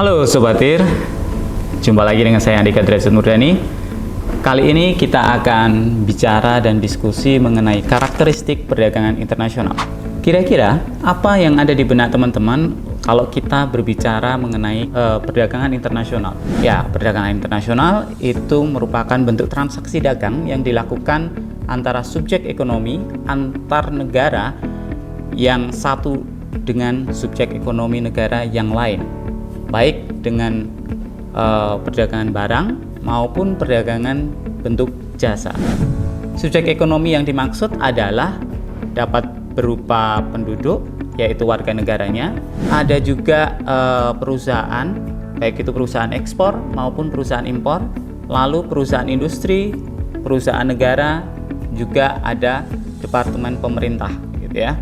Halo Sobat TIR, jumpa lagi dengan saya Andika Derajat Murdani. Kali ini kita akan bicara dan diskusi mengenai karakteristik perdagangan internasional. Kira-kira apa yang ada di benak teman-teman kalau kita berbicara mengenai perdagangan internasional? Ya, perdagangan internasional itu merupakan bentuk transaksi dagang yang dilakukan antara subjek ekonomi antar negara yang satu dengan subjek ekonomi negara yang lain, baik dengan perdagangan barang maupun perdagangan bentuk jasa. Subjek ekonomi yang dimaksud adalah dapat berupa penduduk, yaitu warga negaranya. Ada juga perusahaan, baik itu perusahaan ekspor maupun perusahaan impor, lalu perusahaan industri, perusahaan negara, juga ada departemen pemerintah, gitu ya.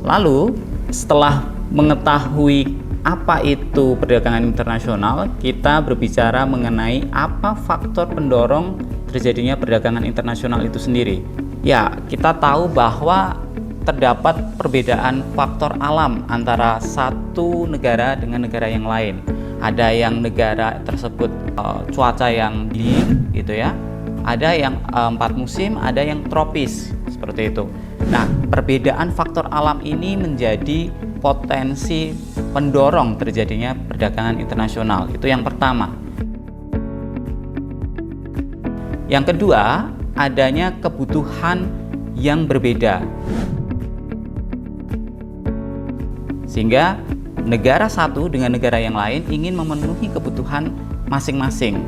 Lalu setelah mengetahui apa itu perdagangan internasional, kita berbicara mengenai apa faktor pendorong terjadinya perdagangan internasional itu sendiri. Ya, kita tahu bahwa terdapat perbedaan faktor alam antara satu negara dengan negara yang lain. Ada yang negara tersebut cuaca yang dingin, gitu ya. Ada yang 4 musim, ada yang tropis, seperti itu. Nah, perbedaan faktor alam ini menjadi potensi pendorong terjadinya perdagangan internasional. Itu yang pertama. Yang kedua, adanya kebutuhan yang berbeda. Sehingga negara satu dengan negara yang lain ingin memenuhi kebutuhan masing-masing.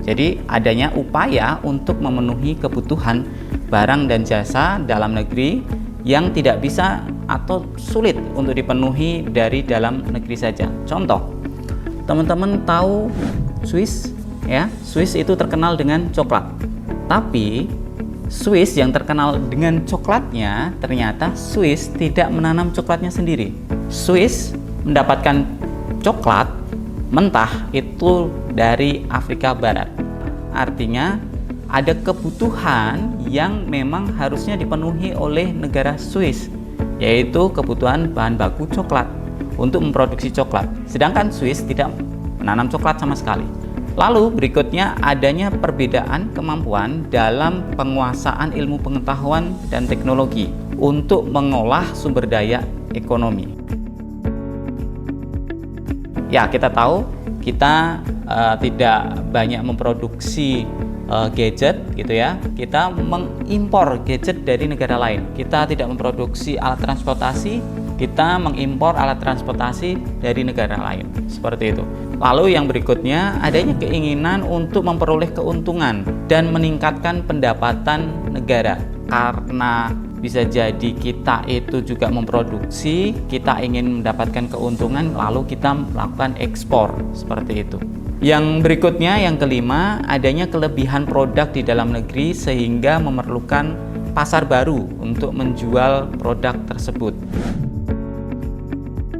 Jadi adanya upaya untuk memenuhi kebutuhan barang dan jasa dalam negeri yang tidak bisa atau sulit untuk dipenuhi dari dalam negeri saja. Contoh, teman-teman tahu Swiss, ya? Swiss itu terkenal dengan coklat. Tapi Swiss yang terkenal dengan coklatnya, ternyata Swiss tidak menanam coklatnya sendiri. Swiss mendapatkan coklat mentah itu dari Afrika Barat. Artinya ada kebutuhan yang memang harusnya dipenuhi oleh negara Swiss, yaitu kebutuhan bahan baku coklat untuk memproduksi coklat. Sedangkan Swiss tidak menanam coklat sama sekali. Lalu berikutnya adanya perbedaan kemampuan dalam penguasaan ilmu pengetahuan dan teknologi untuk mengolah sumber daya ekonomi. Ya, kita tahu kita tidak banyak memproduksi gadget, gitu ya. Kita mengimpor gadget dari negara lain. Kita tidak memproduksi alat transportasi, kita mengimpor alat transportasi dari negara lain. Seperti itu. Lalu yang berikutnya, adanya keinginan untuk memperoleh keuntungan dan meningkatkan pendapatan negara. Karena bisa jadi kita itu juga memproduksi, kita ingin mendapatkan keuntungan, lalu kita melakukan ekspor, seperti itu. Yang berikutnya, yang kelima, adanya kelebihan produk di dalam negeri sehingga memerlukan pasar baru untuk menjual produk tersebut.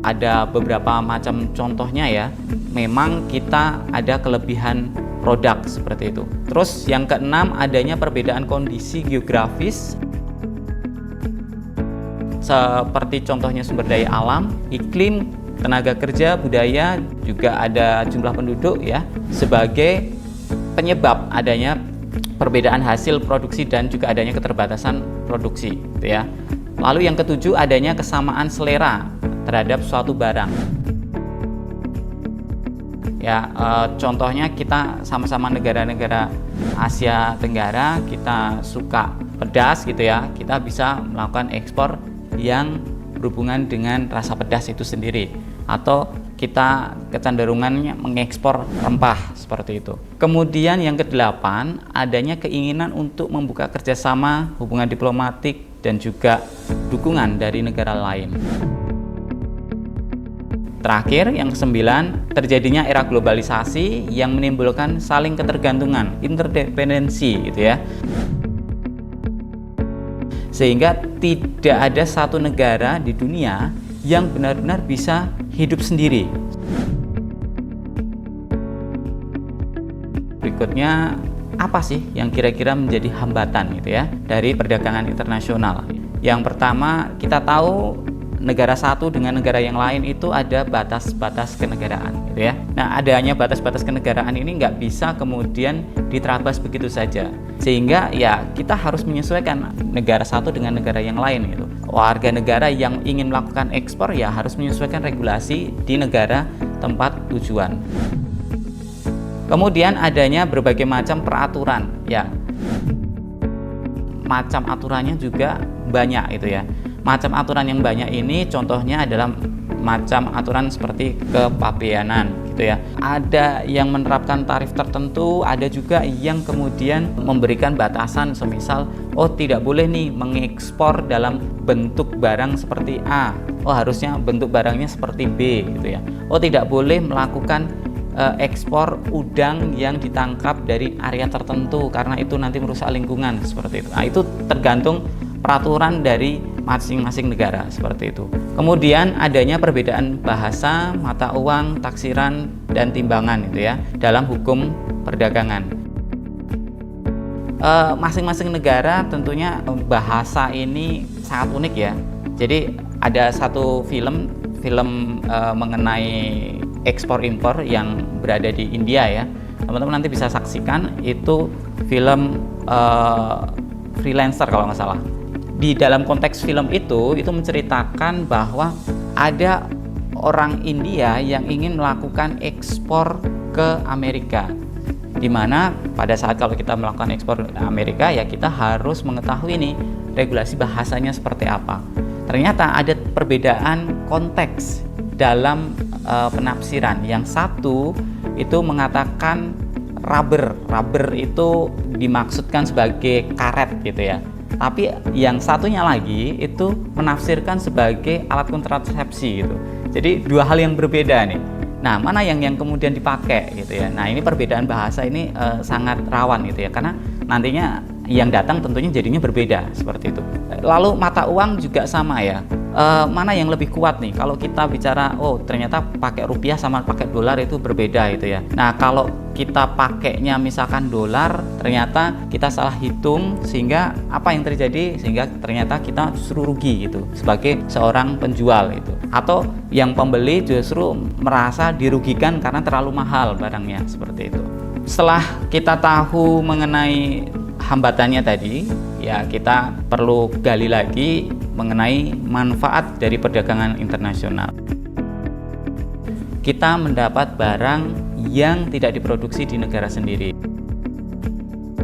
Ada beberapa macam contohnya ya, memang kita ada kelebihan produk seperti itu. Terus yang keenam, adanya perbedaan kondisi geografis seperti contohnya sumber daya alam, iklim, tenaga kerja, budaya, juga ada jumlah penduduk ya, sebagai penyebab adanya perbedaan hasil produksi dan juga adanya keterbatasan produksi, gitu ya. Lalu yang ketujuh, adanya kesamaan selera terhadap suatu barang. Ya, contohnya kita sama-sama negara-negara Asia Tenggara, kita suka pedas, gitu ya. Kita bisa melakukan ekspor yang berhubungan dengan rasa pedas itu sendiri, atau kita kecenderungannya mengekspor rempah, seperti itu. Kemudian yang kedelapan, adanya keinginan untuk membuka kerjasama, hubungan diplomatik, dan juga dukungan dari negara lain. Terakhir, yang kesembilan, terjadinya era globalisasi yang menimbulkan saling ketergantungan, interdependensi, gitu ya. Sehingga tidak ada satu negara di dunia yang benar-benar bisa hidup sendiri. Berikutnya, apa sih yang kira-kira menjadi hambatan, gitu ya, dari perdagangan internasional? Yang pertama, kita tahu negara satu dengan negara yang lain itu ada batas-batas kenegaraan, gitu ya. Nah, adanya batas-batas kenegaraan ini nggak bisa kemudian diterabas begitu saja. Sehingga ya kita harus menyesuaikan negara satu dengan negara yang lain gitu. Warga negara yang ingin melakukan ekspor ya harus menyesuaikan regulasi di negara tempat tujuan. Kemudian adanya berbagai macam peraturan ya. Macam aturannya juga banyak itu ya. Macam aturan yang banyak ini contohnya adalah macam aturan seperti kepabeanan gitu ya. Ada yang menerapkan tarif tertentu, ada juga yang kemudian memberikan batasan semisal tidak boleh nih mengekspor dalam bentuk barang seperti A. Harusnya bentuk barangnya seperti B gitu ya. Tidak boleh melakukan ekspor udang yang ditangkap dari area tertentu karena itu nanti merusak lingkungan seperti itu. Nah, itu tergantung peraturan dari masing-masing negara seperti itu. Kemudian adanya perbedaan bahasa, mata uang, taksiran, dan timbangan itu ya dalam hukum perdagangan. Masing-masing negara tentunya bahasa ini sangat unik ya. Jadi ada satu film mengenai ekspor impor yang berada di India ya. Teman-teman nanti bisa saksikan itu film Freelancer kalau nggak salah. Di dalam konteks film itu menceritakan bahwa ada orang India yang ingin melakukan ekspor ke Amerika, di mana pada saat kalau kita melakukan ekspor ke Amerika ya kita harus mengetahui nih regulasi bahasanya seperti apa. Ternyata ada perbedaan konteks dalam penafsiran. Yang satu itu mengatakan rubber itu dimaksudkan sebagai karet gitu ya. Tapi yang satunya lagi itu menafsirkan sebagai alat kontrasepsi gitu. Jadi dua hal yang berbeda nih. Nah, mana yang kemudian dipakai gitu ya. Nah, ini perbedaan bahasa ini sangat rawan gitu ya, karena nantinya yang datang tentunya jadinya berbeda seperti itu. Lalu mata uang juga sama ya. Mana yang lebih kuat nih kalau kita bicara ternyata pakai rupiah sama pakai dolar itu berbeda gitu ya. Nah, kalau kita pakainya misalkan dolar, ternyata kita salah hitung sehingga apa yang terjadi sehingga ternyata kita justru rugi gitu sebagai seorang penjual itu. Atau yang pembeli justru merasa dirugikan karena terlalu mahal barangnya seperti itu. Setelah kita tahu mengenai hambatannya tadi, ya kita perlu gali lagi mengenai manfaat dari perdagangan internasional. Kita mendapat barang yang tidak diproduksi di negara sendiri.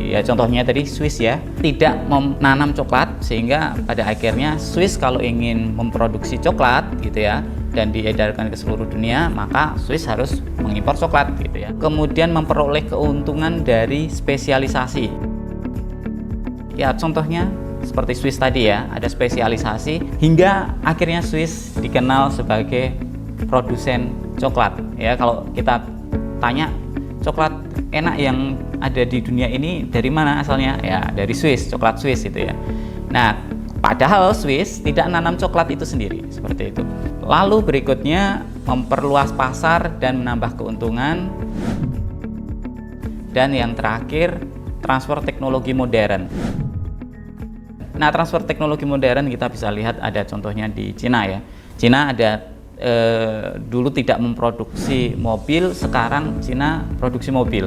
Ya contohnya tadi Swiss ya, tidak menanam coklat sehingga pada akhirnya Swiss kalau ingin memproduksi coklat gitu ya dan diedarkan ke seluruh dunia, maka Swiss harus mengimpor coklat gitu ya. Kemudian memperoleh keuntungan dari spesialisasi. Ya contohnya seperti Swiss tadi ya, ada spesialisasi hingga akhirnya Swiss dikenal sebagai produsen coklat. Ya kalau kita tanya coklat enak yang ada di dunia ini dari mana asalnya? Ya dari Swiss, coklat Swiss itu ya. Nah, padahal Swiss tidak nanam coklat itu sendiri, seperti itu. Lalu berikutnya memperluas pasar dan menambah keuntungan. Dan yang terakhir, transfer teknologi modern. Nah, transfer teknologi modern kita bisa lihat ada contohnya di Cina ya. Cina ada dulu tidak memproduksi mobil, sekarang Cina produksi mobil.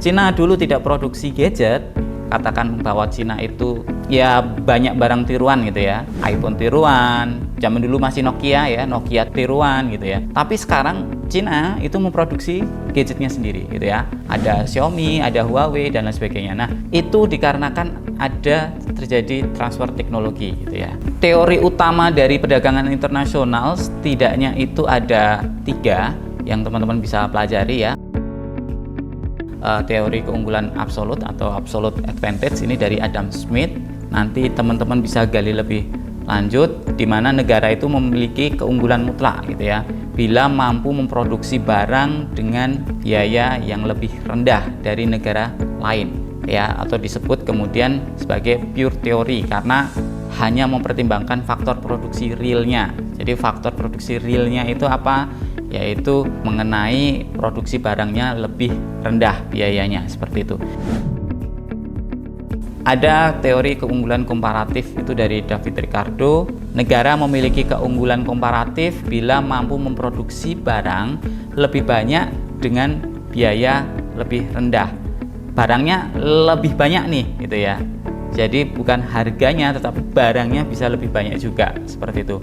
Cina dulu tidak produksi gadget, katakan bahwa Cina itu ya banyak barang tiruan gitu ya, iPhone tiruan, zaman dulu masih Nokia ya, Nokia tiruan gitu ya. Tapi sekarang Cina itu memproduksi gadgetnya sendiri gitu ya. Ada Xiaomi, ada Huawei dan lain sebagainya. Nah, itu dikarenakan ada terjadi transfer teknologi gitu ya. Teori utama dari perdagangan internasional setidaknya itu ada 3 yang teman-teman bisa pelajari ya. Teori keunggulan absolut atau absolute advantage ini dari Adam Smith. Nanti teman-teman bisa gali lebih lanjut di mana negara itu memiliki keunggulan mutlak gitu ya bila mampu memproduksi barang dengan biaya yang lebih rendah dari negara lain ya, atau disebut kemudian sebagai pure theory karena hanya mempertimbangkan faktor produksi realnya. Jadi faktor produksi realnya itu apa? Yaitu mengenai produksi barangnya lebih rendah biayanya, seperti itu. Ada teori keunggulan komparatif itu dari David Ricardo. Negara memiliki keunggulan komparatif bila mampu memproduksi barang lebih banyak dengan biaya lebih rendah. Barangnya lebih banyak nih gitu ya. Jadi bukan harganya tetapi barangnya bisa lebih banyak juga, seperti itu.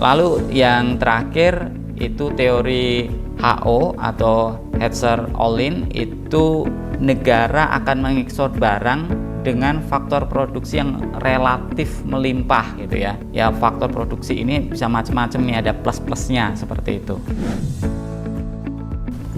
Lalu yang terakhir itu teori HO atau Hatcher-Ollin, itu negara akan mengekspor barang dengan faktor produksi yang relatif melimpah gitu ya. Ya, faktor produksi ini bisa macam-macam nih, ada plus-plusnya seperti itu.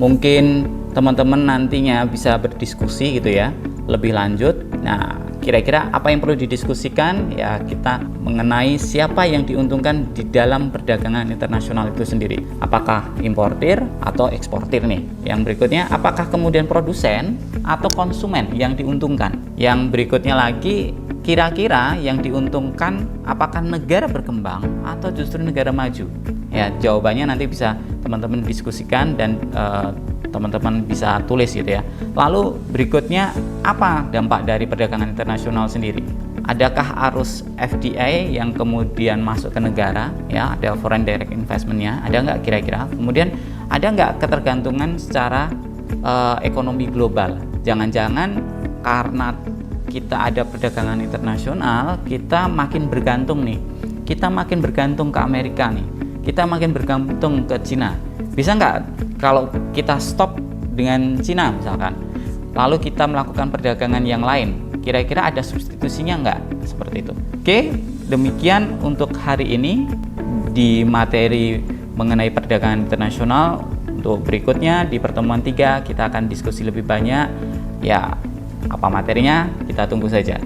Mungkin teman-teman nantinya bisa berdiskusi gitu ya, lebih lanjut. Nah, kira-kira apa yang perlu didiskusikan? Ya, kita mengenai siapa yang diuntungkan di dalam perdagangan internasional itu sendiri. Apakah importir atau eksportir nih? Yang berikutnya, apakah kemudian produsen atau konsumen yang diuntungkan? Yang berikutnya lagi, kira-kira yang diuntungkan apakah negara berkembang atau justru negara maju? Ya, jawabannya nanti bisa teman-teman diskusikan dan teman-teman bisa tulis gitu ya. Lalu berikutnya, apa dampak dari perdagangan internasional sendiri? Adakah arus FDI yang kemudian masuk ke negara, ya, ada foreign direct investment-nya, ada nggak kira-kira? Kemudian ada nggak ketergantungan secara ekonomi global? Jangan-jangan karena kita ada perdagangan internasional, kita makin bergantung nih, kita makin bergantung ke Amerika nih, kita makin bergantung ke Cina. Bisa nggak kalau kita stop dengan Cina misalkan, lalu kita melakukan perdagangan yang lain, kira-kira ada substitusinya nggak? Seperti itu. Oke, demikian untuk hari ini di materi mengenai perdagangan internasional. Untuk berikutnya di pertemuan 3 kita akan diskusi lebih banyak. Ya, apa materinya? Kita tunggu saja.